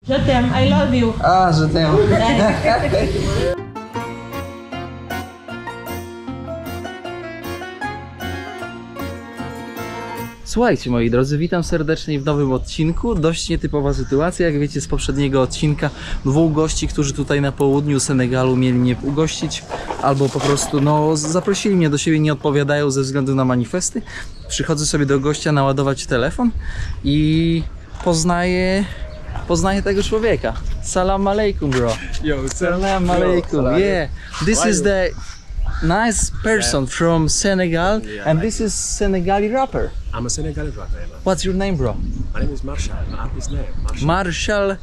Je t'aime, I love you. Ah, je t'aime. Słuchajcie moi drodzy, witam serdecznie w nowym odcinku. Dość nietypowa sytuacja, jak wiecie z poprzedniego odcinka. Dwóch gości, którzy tutaj na południu Senegalu mieli mnie ugościć, albo po prostu zaprosili mnie do siebie, nie odpowiadają ze względu na manifesty. Przychodzę sobie do gościa naładować telefon i poznaję tego człowieka. Salam alaikum, bro. Yo, Salam alaikum. Yeah, this is the nice person from Senegal, and this is Senegali rapper. I'm a Senegalese rapper. What's your name, bro? My name is Marshall. His name. Marshall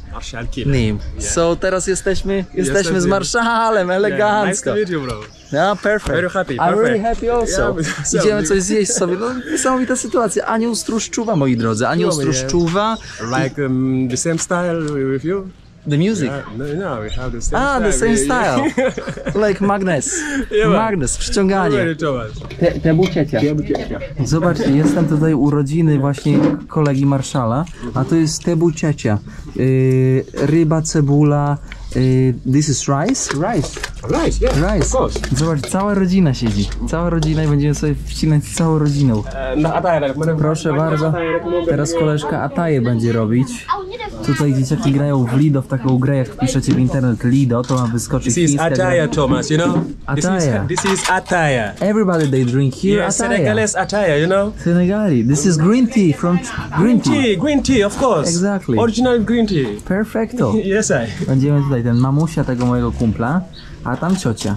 Kim. name. Yeah. So teraz jesteśmy z Marszalem, elegancko. Nice to meet you, bro. Yeah, perfect. Very happy. I'm really happy also. Yeah, Idziemy coś zjeść sobie. No, niesamowita sytuacja. Anioł stróż czuwa, moi drodzy. Anioł stróż czuwa. Like the same style with you? The music. Yeah, no, we have the same style. The same style. Like magnes. Magnes, przyciąganie. Tebu ciecia. Zobaczcie, jestem tutaj u rodziny właśnie kolegi Marszala, a to jest tebu ciecia. Ryba, cebula. This is rice? Rice. Rice, yeah. Rice. Of course. Zobacz, cała rodzina siedzi. Cała rodzina i będziemy sobie wcinać całą rodziną. Proszę bardzo. Teraz koleżka Ataje będzie robić. Tutaj dzieciaki grają w Lido, w taką grę, jak wpiszecie w internet Lido, to ma wyskoczyć This is Ataya, Thomas, you know? Ataya. This is Ataya. Everybody they drink here Yeah, Ataya. Senegalese Ataya, you know? Senegali. This is green tea from Green tea, of course. Exactly. Original green tea. Perfecto. Yes, I. Będziemy tutaj, ten mamusia tego mojego kumpla, a tam ciocia.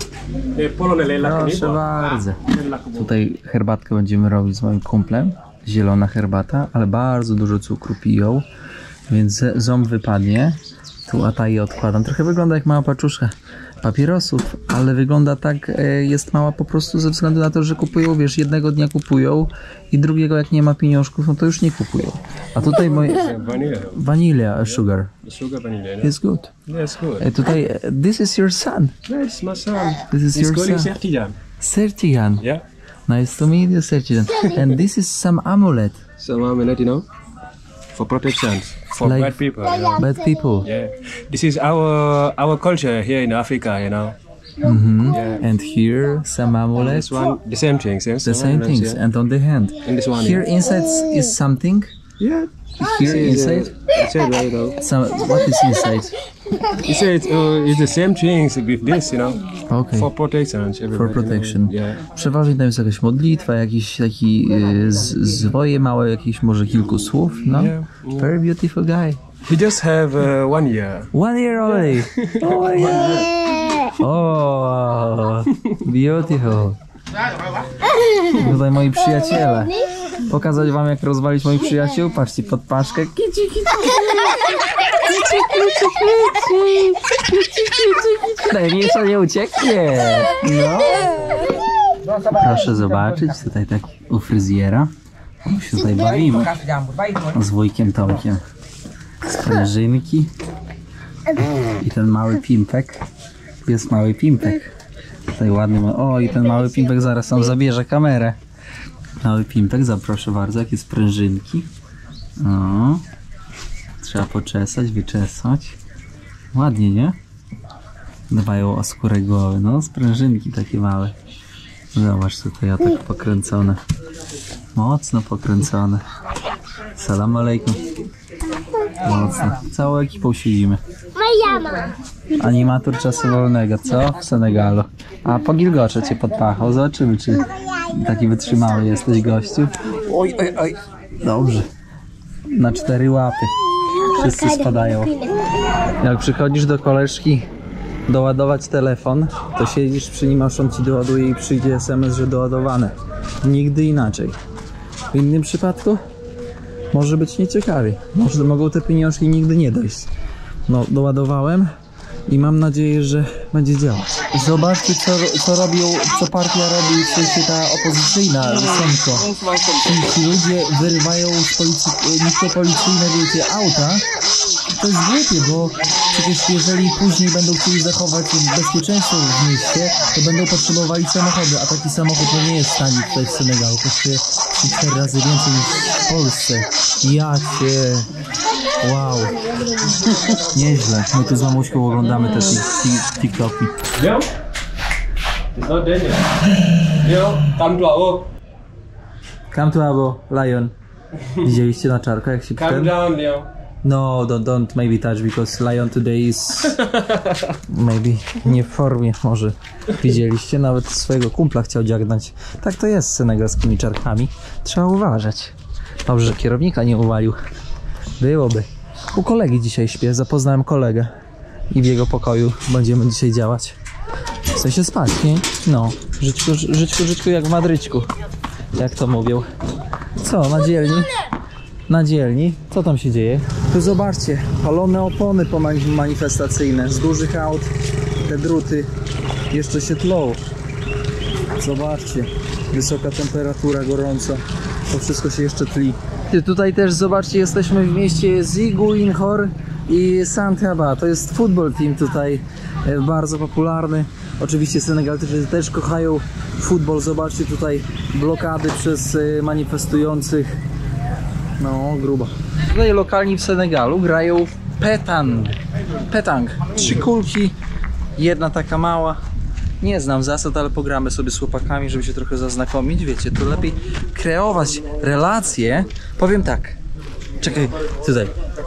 Proszę bardzo. Tutaj herbatkę będziemy robić z moim kumplem. Zielona herbata, ale bardzo dużo cukru piją, więc ząb wypadnie. Tu Ataję odkładam. Trochę wygląda jak mała paczuszka papierosów, ale wygląda tak, jest mała po prostu ze względu na to, że kupują, wiesz, jednego dnia kupują i drugiego jak nie ma pieniążków, no to już nie kupują. A tutaj moje... Vanilla sugar. Sugar vanilla. It's good. Yes, good. Tutaj, this is your son. Yes, my son. This is your son. Sertigan. Sertigan. Yeah. Nice to meet you, Sertigan. And this is some amulet. Some amulet, you know, for protection, for Like bad people. You know? Bad people. Yeah. This is our culture here in Africa, you know. Yeah. And here, some amulet. This one, the same things, yes. The same things. Yeah. And on the hand. And this one. Here inside is something. Yeah. Here inside. Right, you know. What is inside? He said it's the same things with this, you know. Okay. For protection. For protection. Yeah. Przeważnie tam jest jakaś modlitwa, jakiś taki zwoje małe, jakieś może kilku słów, no? Yeah. Very beautiful guy. He just have 1 year. 1 year already. Oh my god. Oh, beautiful. Tutaj moi przyjaciele. Pokazać wam, jak rozwalić moich przyjaciół. Patrzcie, pod paszkę. Kici, kici. Najmniejsza nie ucieknie. No. Proszę zobaczyć, tutaj tak u fryzjera. My się tutaj bawimy z wujkiem Tomkiem. Sprężynki. I ten mały pimpek. Jest mały pimpek. Tutaj ładny ma... O, i ten mały pimpek zaraz nam zabierze kamerę. Mały pimpek, zaproszę bardzo, jakie sprężynki. O. Trzeba poczesać, wyczesać. Ładnie, nie? Dbają o skórę głowy. No, sprężynki takie małe. Zobacz tutaj, o tak pokręcone. Mocno pokręcone. Salam alejkum. Mocno. Całą ekipą siedzimy. Animator czasu wolnego, co? W Senegalu. A po gilgocze cię podpachał. Zobaczymy, czy taki wytrzymały jesteś, gościu. Oj, oj, oj. Dobrze. Na 4 łapy. Wszyscy spadają. Jak przychodzisz do koleżki doładować telefon, to siedzisz przy nim, aż on ci doładuje i przyjdzie SMS, że doładowane. Nigdy inaczej. W innym przypadku może być nieciekawie. Może mogą te pieniążki nigdy nie dojść. No, doładowałem i mam nadzieję, że będzie działać. Zobaczcie, co robią, co partia robi, w sensie ta opozycyjna, Senko. Ci ludzie wyrywają z niskopolicyjne, wiecie, auta. To jest głupie, bo przecież jeżeli później będą chcieli zachować bezpieczeństwo w mieście, to będą potrzebowali samochody, a taki samochód no nie jest tani tutaj w Senegalu. Kosztuje 3-4 razy więcej niż w Polsce. Ja cię... Wow. Nieźle. My tu z mamuśką oglądamy te TikToki. Leo? It's not Daniel. Leo, come to our. Come to Abo, Lion. Widzieliście na czarko, jak się Calm ten... down, Leo. No, don't maybe touch, because Lion today is... maybe nie w formie, może. Widzieliście? Nawet swojego kumpla chciał dziagnąć. Tak to jest z senegalskimi czarkami. Trzeba uważać. Dobrze, że kierownika nie uwalił. Byłoby. U kolegi dzisiaj śpię, zapoznałem kolegę. I w jego pokoju będziemy dzisiaj działać. W sensie spać, nie? No, żyćku jak w Madryćku. Jak to mówią. Co, na dzielni? Na dzielni? Co tam się dzieje? Tu zobaczcie, palone opony manifestacyjne z dużych aut. Te druty jeszcze się tlą. Zobaczcie, wysoka temperatura, gorąco. To wszystko się jeszcze tli. Tutaj też zobaczcie, jesteśmy w mieście Ziguinchor i Santaba. To jest football team tutaj, bardzo popularny. Oczywiście Senegalczycy też kochają futbol. Zobaczcie tutaj blokady przez manifestujących. No, grubo. Tutaj lokalni w Senegalu grają w petang. 3 kulki, jedna taka mała. Nie znam zasad, ale pogramy sobie z chłopakami, żeby się trochę zaznakomić. Wiecie, to lepiej kreować relacje. Powiem tak. Czekaj, tutaj.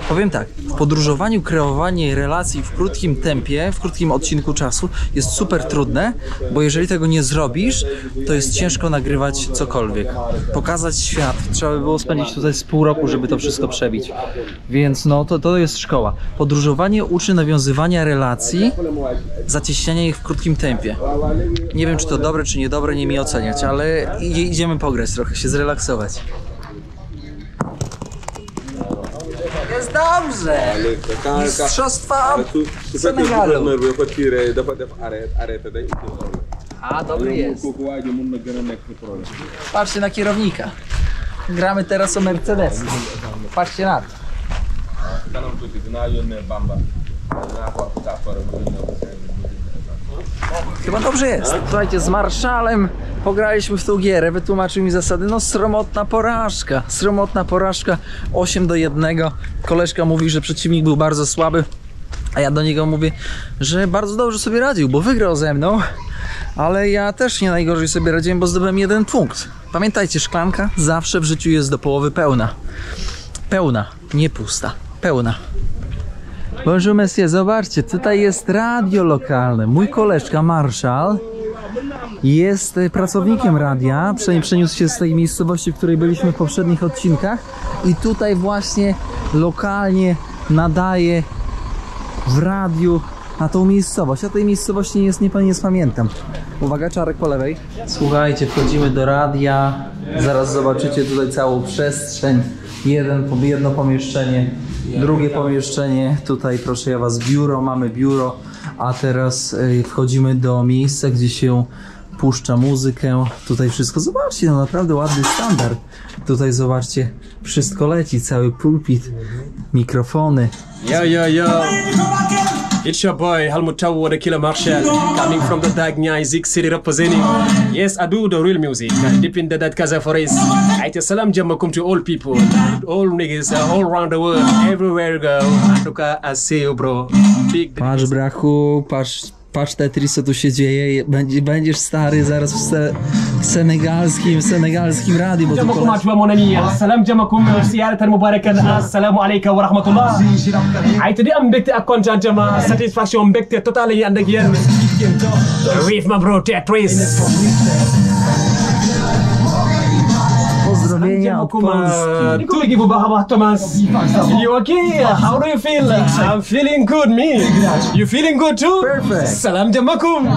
Powiem tak, w podróżowaniu kreowanie relacji w krótkim tempie, w krótkim odcinku czasu jest super trudne, bo jeżeli tego nie zrobisz, to jest ciężko nagrywać cokolwiek. Pokazać świat, trzeba by było spędzić tutaj z pół roku, żeby to wszystko przebić. Więc no, to jest szkoła. Podróżowanie uczy nawiązywania relacji, zacieśniania ich w krótkim tempie. Nie wiem, czy to dobre, czy niedobre, nie mi oceniać, ale idziemy pograć trochę, się zrelaksować. Jest dobrze! Mistrzostwa Senegalu. A, dobry jest. Patrzcie na kierownika. Gramy teraz o Mercedes. Patrzcie na to. Chyba dobrze jest. Słuchajcie, z Marszalem pograliśmy w tą gierę, wytłumaczył mi zasady. No sromotna porażka. Sromotna porażka 8-1. Koleżka mówi, że przeciwnik był bardzo słaby, a ja do niego mówię, że bardzo dobrze sobie radził, bo wygrał ze mną. Ale ja też nie najgorzej sobie radziłem, bo zdobyłem 1 punkt. Pamiętajcie, szklanka zawsze w życiu jest do połowy pełna. Pełna, nie pusta. Pełna. Bonjour monsieur, zobaczcie, tutaj jest radio lokalne. Mój koleżka Marszal jest pracownikiem radia, przeniósł się z tej miejscowości, w której byliśmy w poprzednich odcinkach i tutaj właśnie lokalnie nadaje w radiu na tą miejscowość. Ja tej miejscowości nie pamiętam. Uwaga, czarek po lewej. Słuchajcie, wchodzimy do radia, zaraz zobaczycie tutaj całą przestrzeń. Jedno pomieszczenie, drugie pomieszczenie, tutaj proszę ja was biuro, mamy biuro, a teraz wchodzimy do miejsca, gdzie się puszcza muzykę, tutaj wszystko, zobaczcie, no naprawdę ładny standard, tutaj zobaczcie, wszystko leci, cały pulpit, mikrofony. Yo. It's your boy Helmut Tawu, the Killer Marshall, coming from the Dagna Zik City representing. Yes, I do the real music, deep in the Kaza forest. I tell salam jamakum to all people, all niggas, all around the world, everywhere you go. Atuka, I see you, bro. Big. Patrz, brachu, patrz Tetris, co tu się dzieje. Będziesz stary zaraz w senegalskim radiu, bo to salam jamakum, ziyaratan mubarakan, assalamu alaykum wa rahmatullah. I today I'm back to content jama, satisfaction back to totally and again. With my bro Tetris. Pozdrowienia od Polski. Tuligi Bubahama Thomas. You okay? How do you feel? I'm feeling good, me. You feeling good too? Perfect. Salam jamakum.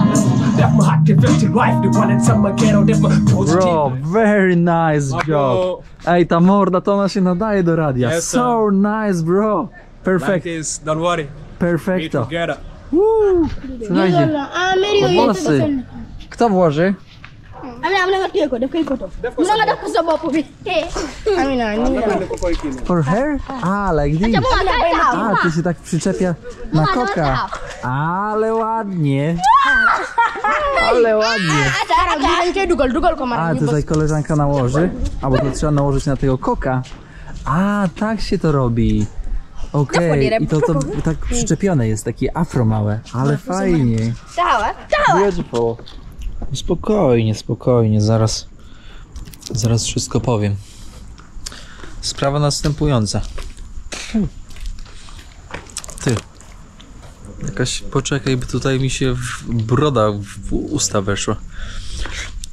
Bro, very nice job. Ej, ta morda to ona się nadaje do radia. Yes, so nice, bro. Perfect. Like this, don't worry. Perfecto. Together. Woo. Słuchajcie, włosy. Kto włoży? For her? A, like this. A, to się tak przyczepia na koka. Ale ładnie. Ale ładnie. A, tutaj koleżanka nałoży. A, bo to trzeba nałożyć na tego koka. A, tak się to robi. Okej, i to tak przyczepione jest, takie afro małe, ale fajnie. Beautiful. Spokojnie, spokojnie, zaraz wszystko powiem. Sprawa następująca. Ty. Jakaś, poczekaj, by tutaj mi się broda w usta weszła.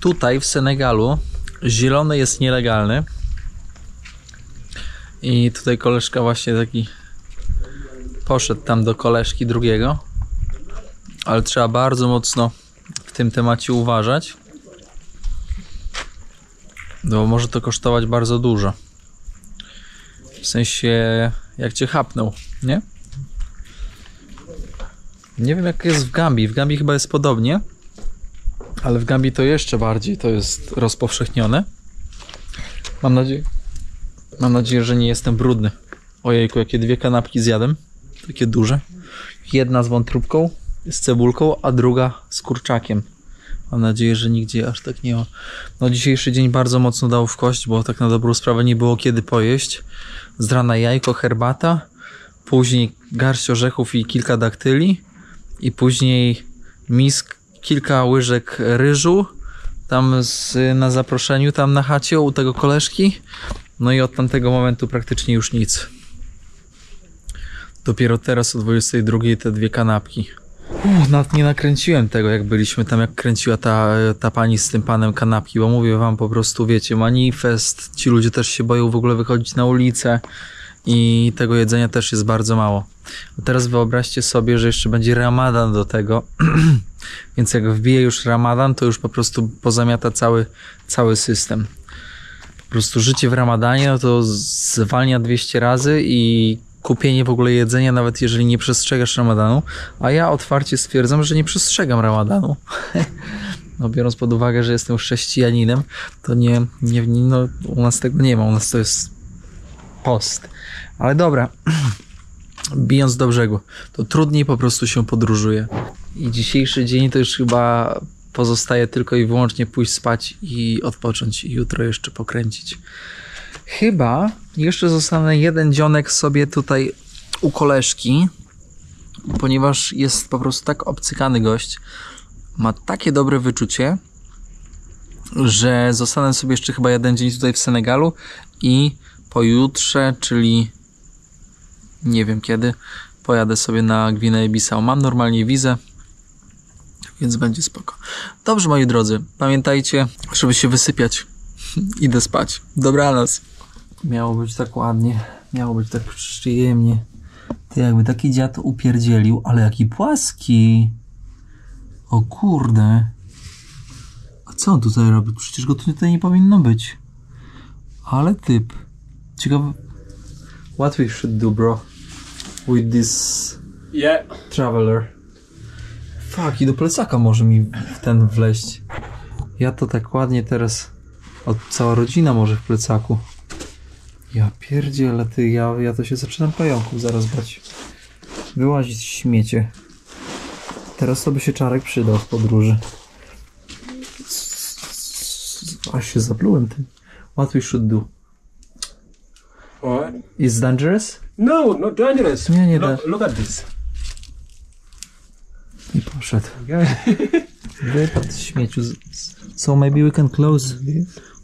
Tutaj w Senegalu zielony jest nielegalny. I tutaj koleżka właśnie taki poszedł tam do koleżki drugiego. Ale trzeba bardzo mocno w tym temacie uważać. Bo może to kosztować bardzo dużo. W sensie jak cię chapnął, nie? Nie wiem jak jest w Gambii. W Gambii chyba jest podobnie. Ale w Gambii to jeszcze bardziej to jest rozpowszechnione. Mam nadzieję, że nie jestem brudny. Ojejku, jakie 2 kanapki zjadłem. Takie duże. Jedna z wątróbką, z cebulką, a druga z kurczakiem. Mam nadzieję, że nigdzie aż tak nie ma. No dzisiejszy dzień bardzo mocno dał w kość, bo tak na dobrą sprawę nie było kiedy pojeść. Z rana jajko, herbata, później garść orzechów i kilka daktyli i później kilka łyżek ryżu tam na zaproszeniu, tam na chacie u tego koleżki. No i od tamtego momentu praktycznie już nic. Dopiero teraz o 22 te 2 kanapki. Nawet nie nakręciłem tego, jak byliśmy tam, jak kręciła ta pani z tym panem kanapki, bo mówię wam po prostu, wiecie, manifest, ci ludzie też się boją w ogóle wychodzić na ulicę i tego jedzenia też jest bardzo mało. A teraz wyobraźcie sobie, że jeszcze będzie ramadan do tego, więc jak wbije już ramadan, to już po prostu pozamiata cały system. Po prostu życie w ramadanie, no to zwalnia 200 razy i kupienie w ogóle jedzenia, nawet jeżeli nie przestrzegasz ramadanu, a ja otwarcie stwierdzam, że nie przestrzegam ramadanu. No, biorąc pod uwagę, że jestem chrześcijaninem, to no, u nas tego nie ma, u nas to jest post. Ale dobra, bijąc do brzegu, to trudniej po prostu się podróżuje. I dzisiejszy dzień to już chyba pozostaje tylko i wyłącznie pójść spać i odpocząć i jutro jeszcze pokręcić. Chyba jeszcze zostanę jeden dzionek sobie tutaj u koleżki, ponieważ jest po prostu tak obcykany gość, ma takie dobre wyczucie, że zostanę sobie jeszcze chyba jeden dzień tutaj w Senegalu i pojutrze, czyli nie wiem kiedy, pojadę sobie na Gwineę-Bissau. Mam normalnie wizę, więc będzie spoko. Dobrze, moi drodzy, pamiętajcie, żeby się wysypiać. Idę spać. Dobranoc. Miało być tak ładnie, miało być tak przyjemnie. To jakby taki dziad upierdzielił, ale jaki płaski. O kurde. A co on tutaj robi? Przecież go tutaj nie powinno być. Ale typ. Ciekawe. What we should do, bro? With this traveler. Fuck, i do plecaka może mi ten wleźć. Ja to tak ładnie teraz... Cała rodzina może w plecaku. Ja pierdzielę, ty, ja to się zaczynam pająków zaraz bać. Wyłazić śmiecie. Teraz to by się Czarek przydał w podróży. Aż się zaplułem tym. What we should do? What? Is dangerous? No, not dangerous. Nie, look at this. I poszedł. Wypadł z śmieciu. So maybe we can close.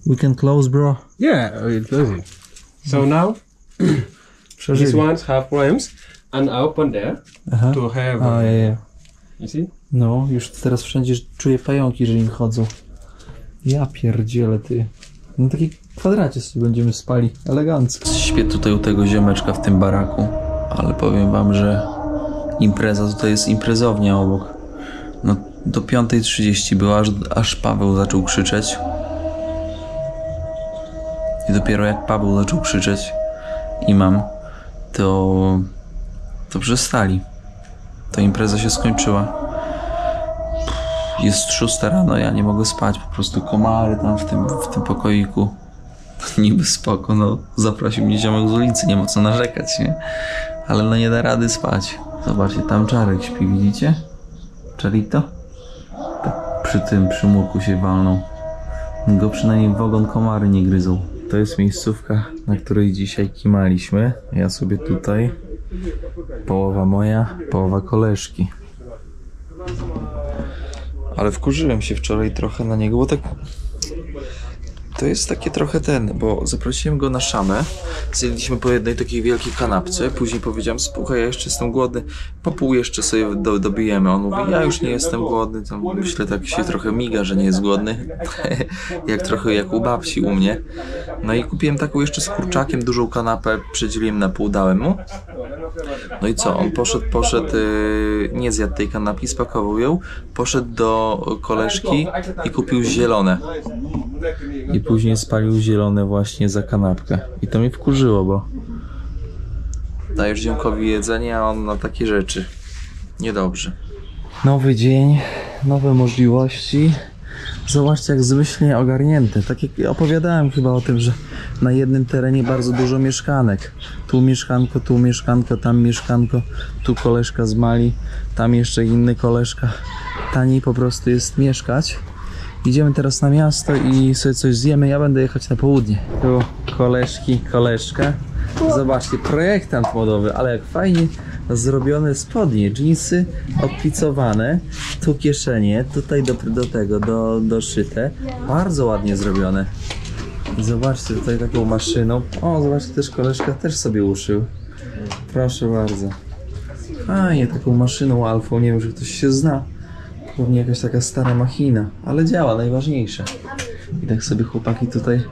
We can close, bro. Yeah, we'll close it. So now, these ones have problems, and I open there to have. Yeah. You see? No, już teraz wszędzie czuję pająki, że im chodzą. Ja pierdzielę, ty. No taki kwadracie sobie będziemy spali. Elegancko. Śpię tutaj u tego ziomeczka w tym baraku, ale powiem wam, że impreza tutaj jest imprezownia obok. No do 5:30 była, aż Paweł zaczął krzyczeć. I dopiero jak Paweł zaczął krzyczeć imam, to przestali. Ta impreza się skończyła. Jest 6 rano, ja nie mogę spać, po prostu komary tam w tym pokoiku. Niby spoko, no zaprosił mnie ziomek z ulicy, nie ma co narzekać, nie? Ale no nie da rady spać. Zobaczcie, tam Czarek śpi, widzicie? Czarito? Tak przy murku się walnął. Go przynajmniej w ogon komary nie gryzą. To jest miejscówka, na której dzisiaj kimaliśmy. Ja sobie tutaj Połowa moja, połowa koleżki. Ale wkurzyłem się wczoraj trochę na niego, bo tak... To jest takie trochę bo zaprosiłem go na szamę, zjedliśmy po jednej takiej wielkiej kanapce, później powiedziałem, słuchaj, ja jeszcze jestem głodny, po pół jeszcze sobie dobijemy. On mówi, ja już nie jestem głodny, to myślę, tak się trochę miga, że nie jest głodny, trochę jak u babci u mnie. No i kupiłem taką jeszcze z kurczakiem, dużą kanapę, przedzieliłem na pół, dałem mu. No i co, on poszedł, nie zjadł tej kanapki, spakował ją, poszedł do koleżki i kupił zielone. I później spalił zielone właśnie za kanapkę. I to mnie wkurzyło, bo dajesz ziomkowi jedzenie, a on na takie rzeczy. Niedobrze. Nowy dzień, nowe możliwości. Zobaczcie, jak zmyślnie ogarnięte. Tak jak opowiadałem chyba o tym, że na jednym terenie bardzo dużo mieszkanek. Tu mieszkanko, tam mieszkanko, tu koleżka z Mali, tam jeszcze inny koleżka. Taniej po prostu jest mieszkać. Idziemy teraz na miasto i sobie coś zjemy. Ja będę jechać na południe. Tu koleżka. Zobaczcie, projektant modowy, ale jak fajnie zrobione spodnie, dżinsy odpicowane, tu kieszenie, tutaj doszyte. Bardzo ładnie zrobione. Zobaczcie, tutaj taką maszyną. O, zobaczcie, też koleżka też sobie uszył. Proszę bardzo. Fajnie, taką maszyną alfą, nie wiem, czy ktoś się zna. Pewnie jakaś taka stara machina, ale działa, najważniejsze. I tak sobie chłopaki tutaj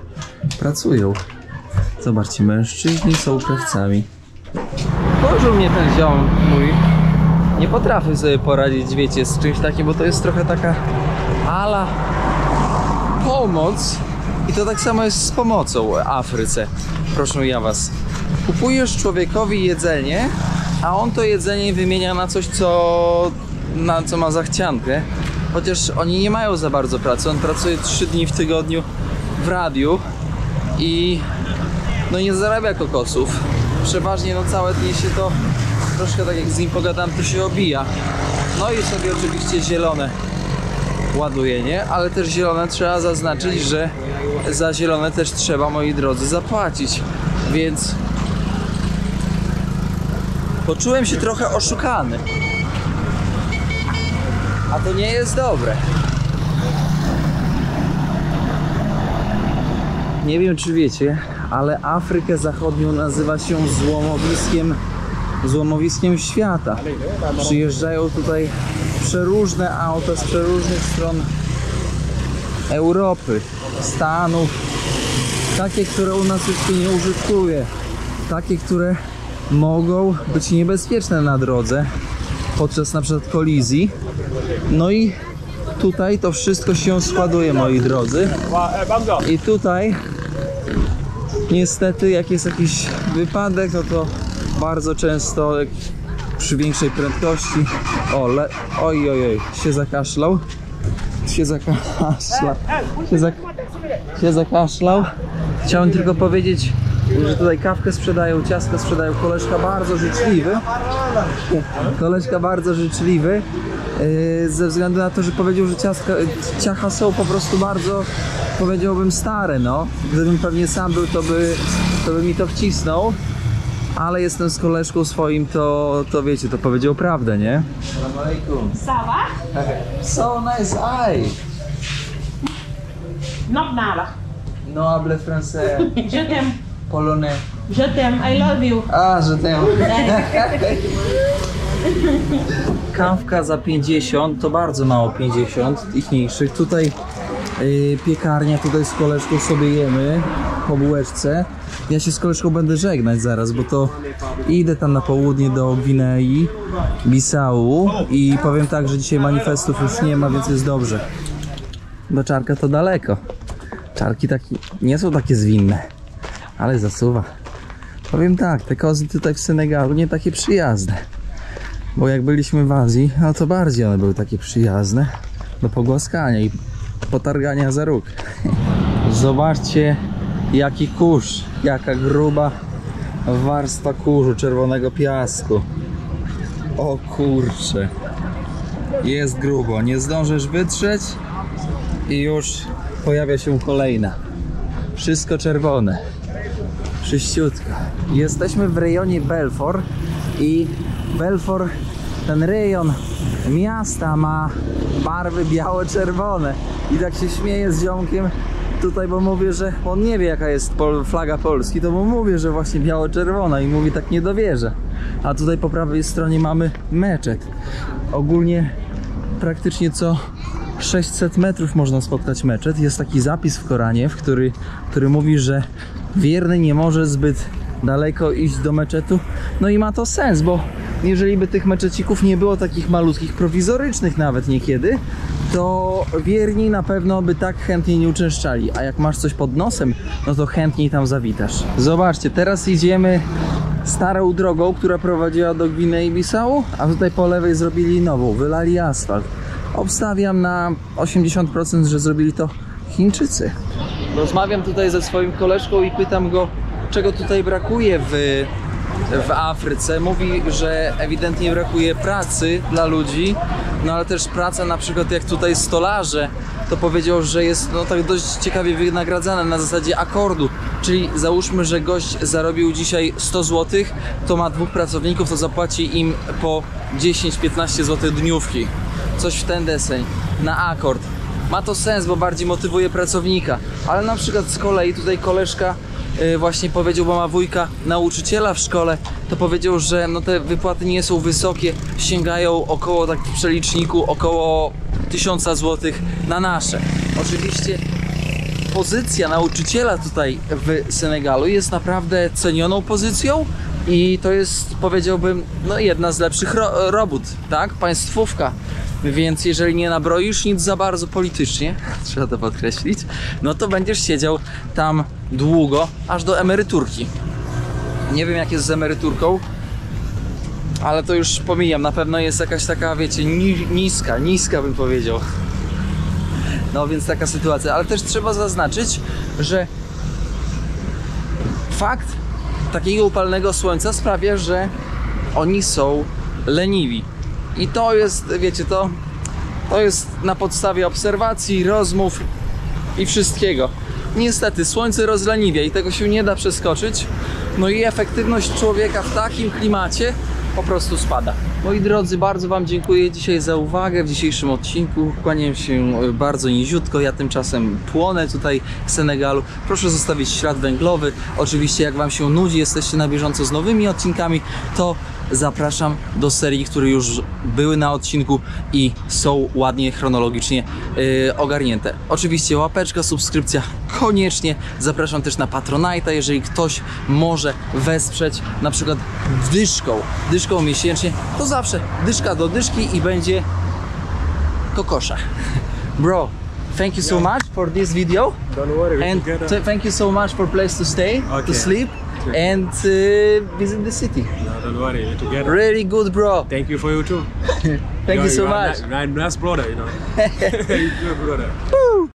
pracują. Zobaczcie, mężczyźni są krawcami. Wkurzył mnie ten ziom mój. Nie potrafię sobie poradzić, wiecie, z czymś takim, bo to jest trochę taka ala pomoc. I to tak samo jest z pomocą w Afryce. Proszę ja was. Kupujesz człowiekowi jedzenie, a on to jedzenie wymienia na coś, na co ma zachciankę. Chociaż oni nie mają za bardzo pracy. On pracuje 3 dni w tygodniu w radiu i no nie zarabia kokosów. Przeważnie no całe dni się to troszkę tak jak z nim pogadam, to się obija. No i sobie oczywiście zielone ładuje, nie? Ale też zielone trzeba zaznaczyć, że za zielone też trzeba, moi drodzy, zapłacić. Więc poczułem się trochę oszukany. A to nie jest dobre. Nie wiem, czy wiecie, ale Afrykę Zachodnią nazywa się złomowiskiem świata. Przyjeżdżają tutaj przeróżne auta z przeróżnych stron Europy, Stanów. Takie, które u nas już się nie użytkuje. Takie, które mogą być niebezpieczne na drodze podczas na przykład kolizji. No i tutaj to wszystko się składuje, moi drodzy. I tutaj niestety jak jest jakiś wypadek, no to bardzo często przy większej prędkości oj, się zakaszlał. Się zakaszlał. Chciałem tylko powiedzieć, że tutaj kawkę sprzedają, ciastka sprzedają. Koleżka bardzo życzliwy. Ze względu na to, że powiedział, że ciacha są po prostu bardzo, powiedziałbym, stare, no. Gdybym pewnie sam był, to by mi to wcisnął. Ale jestem z koleżką swoim, to wiecie, to powiedział prawdę, nie? Assalamu alaikum. Ça va? So nice eye. Knock nada. No hable français. Je t'aime. Polonais. Je t'aime. I love you. A, że ten. Kawka za 50, to bardzo mało 50 ichniejszych. Tutaj piekarnia, tutaj z koleżką sobie jemy po bułeczce. Ja się z koleżką będę żegnać zaraz, bo to idę tam na południe do Gwinei Bissau i powiem tak, że dzisiaj manifestów już nie ma, więc jest dobrze. Do Czarka to daleko. Czarki nie są takie zwinne, ale zasuwa. Powiem tak, te kozy tutaj w Senegalu nie takie przyjazne. Bo jak byliśmy w Azji, no to bardziej one były takie przyjazne do pogłaskania i potargania za róg. Zobaczcie, jaki kurz, jaka gruba warstwa kurzu, czerwonego piasku. O kurcze, jest grubo, nie zdążysz wytrzeć i już pojawia się kolejna. Wszystko czerwone, czyściutko. Jesteśmy w rejonie Belfort I Belfort, ten rejon miasta ma barwy biało-czerwone. I tak się śmieję z ziomkiem tutaj, bo mówię, że on nie wie jaka jest flaga Polski, to mu mówię, że właśnie biało-czerwona i mówi tak nie dowierza. A tutaj po prawej stronie mamy meczet. Ogólnie praktycznie co 600 metrów można spotkać meczet. Jest taki zapis w Koranie, który mówi, że wierny nie może zbyt daleko iść do meczetu. No i ma to sens, bo jeżeli by tych meczecików nie było, takich malutkich, prowizorycznych nawet niekiedy, to wierni na pewno by tak chętnie nie uczęszczali. A jak masz coś pod nosem, no to chętniej tam zawitasz. Zobaczcie, teraz idziemy starą drogą, która prowadziła do Gwinei-Bissau, a tutaj po lewej zrobili nową, wylali asfalt. Obstawiam na 80%, że zrobili to Chińczycy. Rozmawiam tutaj ze swoim koleżką i pytam go, czego tutaj brakuje w Afryce. Mówi, że ewidentnie brakuje pracy dla ludzi, no ale też praca na przykład jak tutaj stolarze, to powiedział, że jest no tak dość ciekawie wynagradzane na zasadzie akordu, czyli załóżmy, że gość zarobił dzisiaj 100 zł, to ma 2 pracowników, to zapłaci im po 10-15 zł dniówki. Coś w ten deseń, na akord. Ma to sens, bo bardziej motywuje pracownika, ale na przykład z kolei tutaj koleżka właśnie powiedział, bo ma wujka nauczyciela w szkole, to powiedział, że no te wypłaty nie są wysokie, sięgają około, tak w przeliczniku, około 1000 zł na nasze. Oczywiście pozycja nauczyciela tutaj w Senegalu jest naprawdę cenioną pozycją i to jest, powiedziałbym, no jedna z lepszych robót, tak? Państwówka. Więc jeżeli nie nabroisz nic za bardzo politycznie, trzeba to podkreślić, no to będziesz siedział tam długo, aż do emeryturki. Nie wiem jak jest z emeryturką, ale to już pomijam, na pewno jest jakaś taka, wiecie, niska bym powiedział. No więc taka sytuacja, ale też trzeba zaznaczyć, że fakt takiego upalnego słońca sprawia, że oni są leniwi. I to jest, wiecie, to jest na podstawie obserwacji, rozmów i wszystkiego. Niestety słońce rozleniwia i tego się nie da przeskoczyć. No i efektywność człowieka w takim klimacie po prostu spada. Moi drodzy, bardzo Wam dziękuję dzisiaj za uwagę w dzisiejszym odcinku. Kłaniam się bardzo niziutko, ja tymczasem płonę tutaj w Senegalu. Proszę zostawić ślad węglowy. Oczywiście jak Wam się nudzi, jesteście na bieżąco z nowymi odcinkami, to zapraszam do serii, które już były na odcinku i są ładnie chronologicznie ogarnięte. Oczywiście łapeczka, subskrypcja koniecznie. Zapraszam też na Patronite'a, jeżeli ktoś może wesprzeć na przykład dyszką miesięcznie, to zawsze dyszka do dyszki i będzie kokosza. Bro, thank you so much for this video. Don't worry, And thank you so much for place to stay, to sleep and visit the city. No, don't worry, we're together. Really good, bro. Thank you for you too. Thank you so much. Nice brother, you know. You're a good brother.